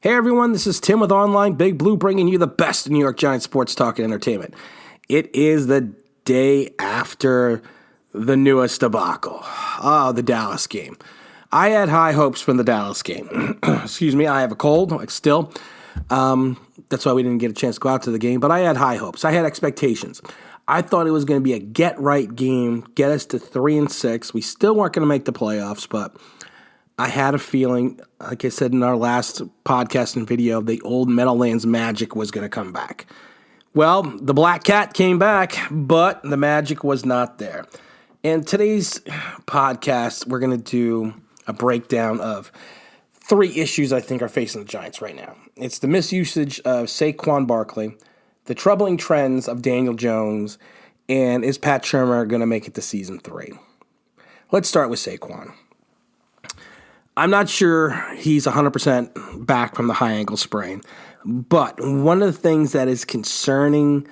Hey everyone, this is Tim with Online Big Blue bringing you the best in New York Giants sports talk and entertainment. It is the day after the newest debacle. The Dallas game. I had high hopes from the Dallas game. Excuse me, I have a cold, still. That's why we didn't get a chance to go out to the game, but I had high hopes. I had expectations. I thought it was going to be a get-right game, get us to 3-6. We still weren't going to make the playoffs, but I had a feeling, like I said in our last podcast and video, the old Meadowlands magic was going to come back. Well, the black cat came back, but the magic was not there. In today's podcast, we're going to do a breakdown of three issues I think are facing the Giants right now. It's the misusage of Saquon Barkey, the troubling trends of Daniel Jones, and is Pat Shurmur going to make it to season 3? Let's start with Saquon. I'm not sure he's 100% back from the high ankle sprain, but one of the things that is concerning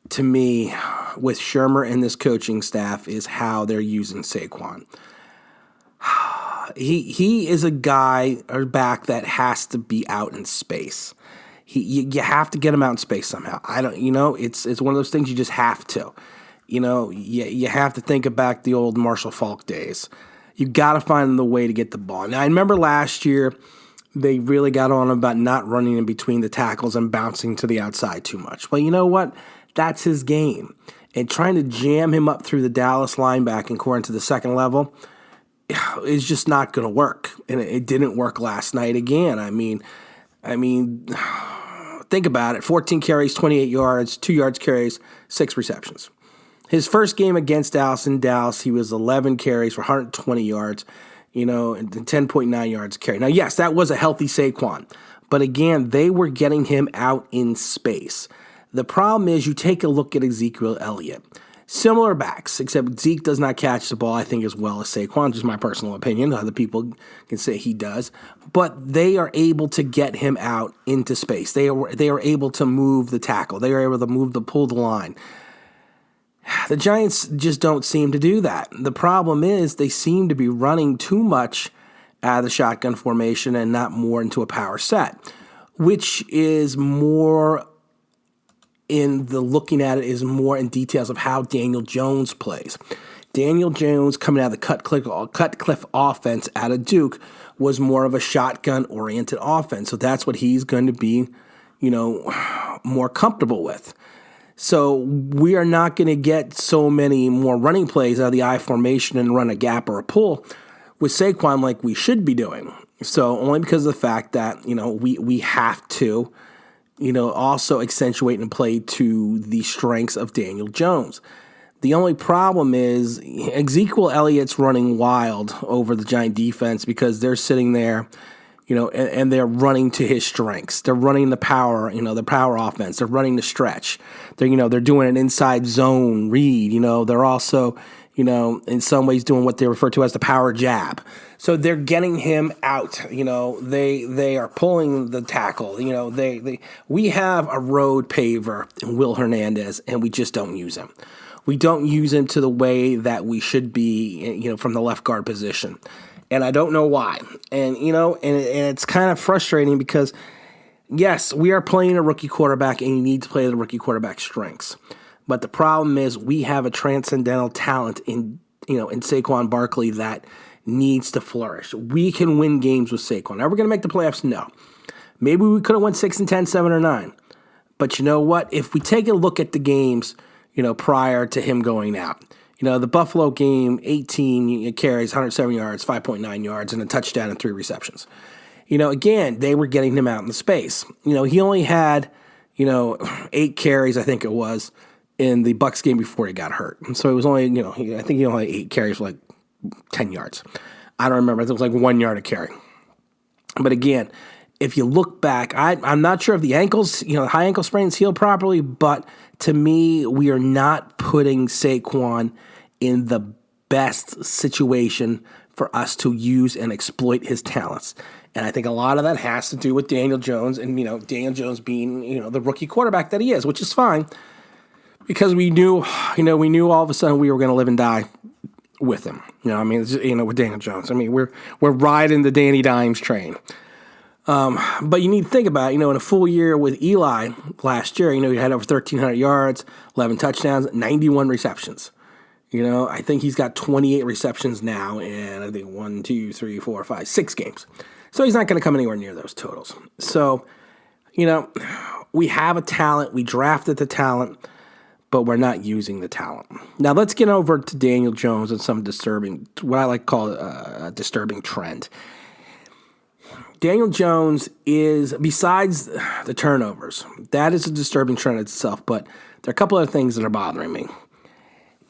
to me with Shurmur and this coaching staff is how they're using Saquon. He is a guy or back that has to be out in space. You have to get him out in space somehow. It's one of those things you just have to. You have to think about the old Marshall Faulk days. You got to find the way to get the ball. Now, I remember last year they really got on about not running in between the tackles and bouncing to the outside too much. Well, you know what? That's his game. And trying to jam him up through the Dallas linebacking core into the second level is just not going to work. And it didn't work last night again. I mean, think about it. 14 carries, 28 yards, 2 yards carries, 6 receptions. His first game against Dallas in Dallas, he was 11 carries for 120 yards, and 10.9 yards a carry. Now, yes, that was a healthy Saquon, but again, they were getting him out in space. The problem is you take a look at Ezekiel Elliott. Similar backs, except Zeke does not catch the ball, I think, as well as Saquon, just my personal opinion. Other people can say he does. But they are able to get him out into space. They are able to move the tackle. They are able to pull the line. The Giants just don't seem to do that. The problem is they seem to be running too much out of the shotgun formation and not more into a power set, which is more in the looking at it is more in details of how Daniel Jones plays. Daniel Jones coming out of the Cutcliffe offense out of Duke was more of a shotgun-oriented offense. So that's what he's going to be, more comfortable with. So we are not going to get so many more running plays out of the I formation and run a gap or a pull with Saquon like we should be doing. So only because of the fact that, we have to, also accentuate and play to the strengths of Daniel Jones. The only problem is Ezekiel Elliott's running wild over the Giant defense because they're sitting there, and they're running to his strengths. They're running the power, the power offense. They're running the stretch. They're doing an inside zone read. They're also, in some ways doing what they refer to as the power jab. So they're getting him out. They are pulling the tackle. We have a road paver in Will Hernandez, and we just don't use him. We don't use him to the way that we should be, from the left guard position. And I don't know why. And, and it's kind of frustrating because, yes, we are playing a rookie quarterback and you need to play the rookie quarterback's strengths. But the problem is we have a transcendental talent in Saquon Barkey that needs to flourish. We can win games with Saquon. Are we going to make the playoffs? No. Maybe we could have won 6-10, 7-9. But you know what? If we take a look at the games, prior to him going out, the Buffalo game, 18 carries, 107 yards, 5.9 yards, and a touchdown and 3 receptions. Again, they were getting him out in the space. He only had, 8 carries, I think it was, in the Bucs game before he got hurt. And so it was only, I think he only had 8 carries for 10 yards. I don't remember. I think it was 1 yard a carry. But again, if you look back, I'm not sure if the ankles, high ankle sprains healed properly, but to me, we are not putting Saquon in the best situation for us to use and exploit his talents. And I think a lot of that has to do with Daniel Jones and, Daniel Jones being, the rookie quarterback that he is, which is fine because we knew all of a sudden we were going to live and die with him. With Daniel Jones. We're riding the Danny Dimes train. But you need to think about it. In a full year with Eli last year, he had over 1,300 yards, 11 touchdowns, 91 receptions. I think he's got 28 receptions now in, I think, 1, 2, 3, 4, 5, 6 games. So he's not going to come anywhere near those totals. So, we have a talent. We drafted the talent, but we're not using the talent. Now, let's get over to Daniel Jones and some what I like to call a disturbing trend. Daniel Jones is, besides the turnovers, that is a disturbing trend itself, but there are a couple other things that are bothering me.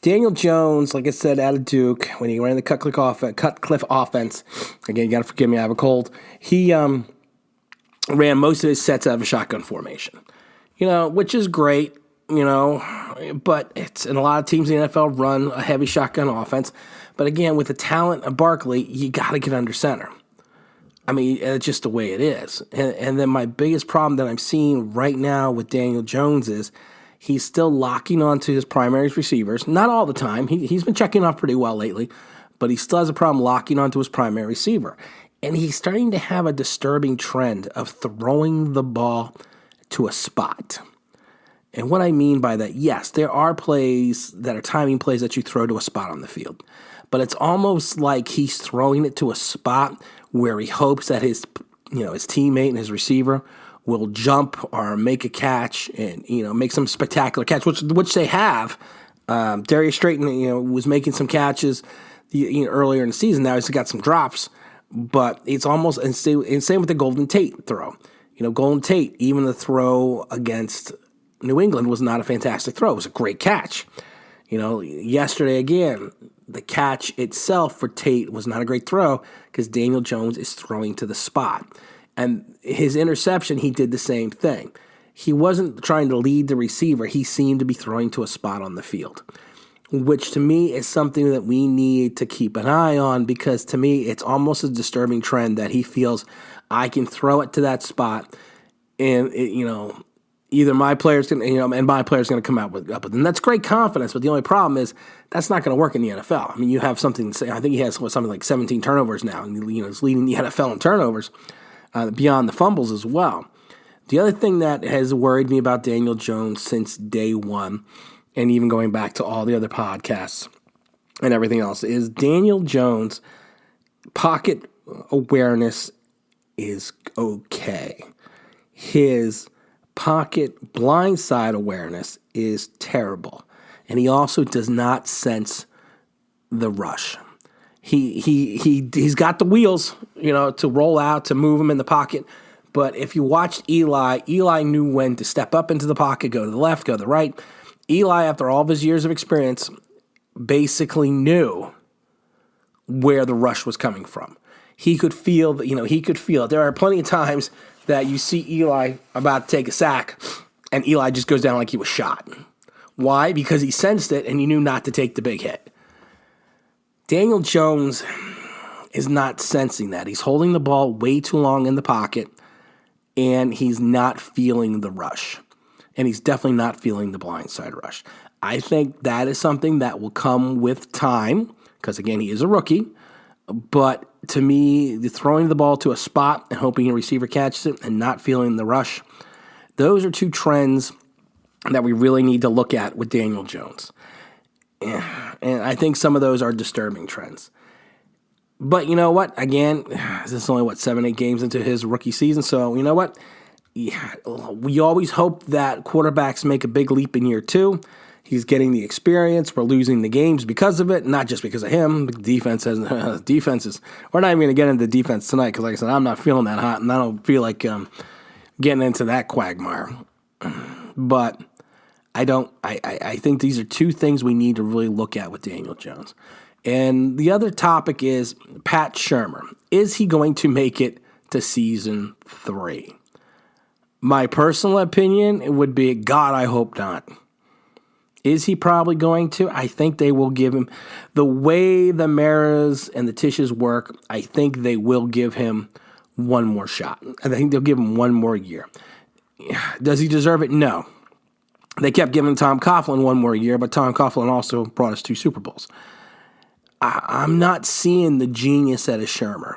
Daniel Jones, like I said, out of Duke, when he ran the Cutcliffe offense, again, you got to forgive me, I have a cold, he ran most of his sets out of a shotgun formation, which is great, but it's, and a lot of teams in the NFL run a heavy shotgun offense. But again, with the talent of Barkley, you got to get under center. I mean, it's just the way it is. And then my biggest problem that I'm seeing right now with Daniel Jones is he's still locking onto his primary receivers. Not all the time. He's been checking off pretty well lately, but he still has a problem locking onto his primary receiver. And he's starting to have a disturbing trend of throwing the ball to a spot. And what I mean by that, yes, there are plays that are timing plays that you throw to a spot on the field. But it's almost like he's throwing it to a spot where he hopes that his teammate and his receiver will jump or make a catch and, make some spectacular catch, which they have. Darius Strayton, was making some catches earlier in the season. Now he's got some drops, but it's almost, and same with the Golden Tate throw. Golden Tate, even the throw against New England was not a fantastic throw. It was a great catch. Yesterday again, the catch itself for Tate was not a great throw because Daniel Jones is throwing to the spot. And his interception, he did the same thing. He wasn't trying to lead the receiver. He seemed to be throwing to a spot on the field, which to me is something that we need to keep an eye on because to me it's almost a disturbing trend that he feels I can throw it to that spot and, either my player's going to, and my player's going to come out with it. And that's great confidence, but the only problem is that's not going to work in the NFL. I mean, you have something to say. I think he has something like 17 turnovers now, and he's leading the NFL in turnovers beyond the fumbles as well. The other thing that has worried me about Daniel Jones since day one, and even going back to all the other podcasts and everything else, is Daniel Jones' pocket awareness is okay. His pocket blindside awareness is terrible. And he also does not sense the rush. He's got the wheels, to roll out, to move him in the pocket. But if you watched Eli knew when to step up into the pocket, go to the left, go to the right. Eli, after all of his years of experience, basically knew where the rush was coming from. He could feel that, There are plenty of times that you see Eli about to take a sack, and Eli just goes down like he was shot. Why? Because he sensed it, and he knew not to take the big hit. Daniel Jones is not sensing that. He's holding the ball way too long in the pocket, and he's not feeling the rush. And he's definitely not feeling the blindside rush. I think that is something that will come with time, because, again, he is a rookie. But to me, the throwing the ball to a spot and hoping a receiver catches it and not feeling the rush, those are two trends that we really need to look at with Daniel Jones. And I think some of those are disturbing trends. But you know what? Again, this is only, 7-8 games into his rookie season. So you know what? Yeah, we always hope that quarterbacks make a big leap in year 2. He's getting the experience. We're losing the games because of it, not just because of him. Defenses. We're not even going to get into the defense tonight because, like I said, I'm not feeling that hot, and I don't feel like getting into that quagmire. But I think these are two things we need to really look at with Daniel Jones. And the other topic is Pat Shurmur. Is he going to make it to season 3? My personal opinion would be, God, I hope not. Is he probably going to? I think they will give him, the way the Maras and the Tishes work, I think they will give him one more shot. I think they'll give him one more year. Does he deserve it? No. They kept giving Tom Coughlin one more year, but Tom Coughlin also brought us 2 Super Bowls. I'm not seeing the genius that is Shurmur.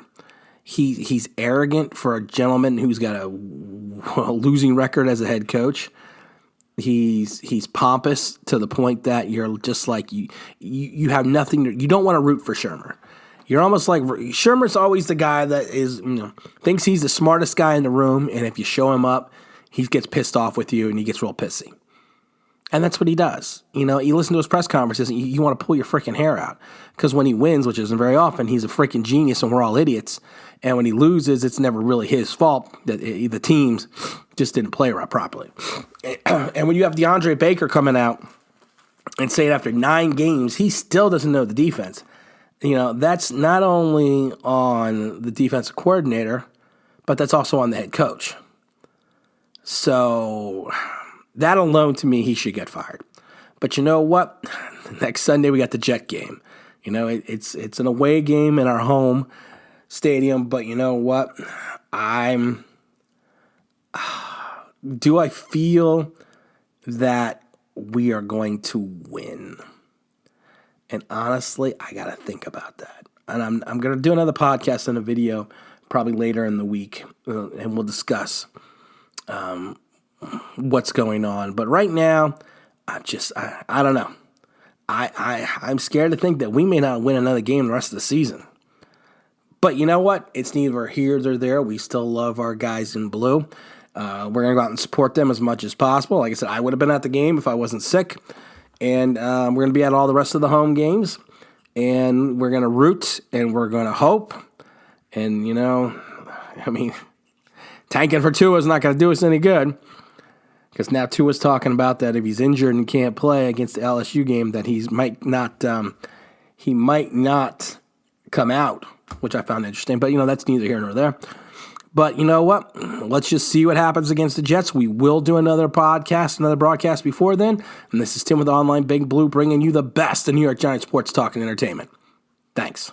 He's arrogant for a gentleman who's got a losing record as a head coach. He's pompous to the point that you're just like you have nothing. You don't want to root for Shurmur. You're almost like Shurmur's always the guy that is thinks he's the smartest guy in the room, and if you show him up, he gets pissed off with you and he gets real pissy. And that's what he does. You listen to his press conferences and you want to pull your freaking hair out. Because when he wins, which isn't very often, he's a freaking genius and we're all idiots. And when he loses, it's never really his fault that the teams just didn't play right properly. And when you have DeAndre Baker coming out and saying after 9 games, he still doesn't know the defense. That's not only on the defensive coordinator, but that's also on the head coach. So that alone, to me, he should get fired. But you know what? Next Sunday, we got the Jet game. It's an away game in our home stadium. But you know what? Do I feel that we are going to win? And honestly, I got to think about that. And I'm going to do another podcast and a video probably later in the week, and we'll discuss what's going on. But right now, I don't know. I'm scared to think that we may not win another game the rest of the season. But you know what? It's neither here nor there. We still love our guys in blue. We're going to go out and support them as much as possible. Like I said, I would have been at the game if I wasn't sick. And we're going to be at all the rest of the home games. And we're going to root and we're going to hope. And, tanking for Tua is not going to do us any good. Because now Tua's talking about that if he's injured and can't play against the LSU game, that he might not come out, which I found interesting. But, that's neither here nor there. But you know what? Let's just see what happens against the Jets. We will do another broadcast before then. And this is Tim with Online Big Blue, bringing you the best in New York Giants sports talk and entertainment. Thanks.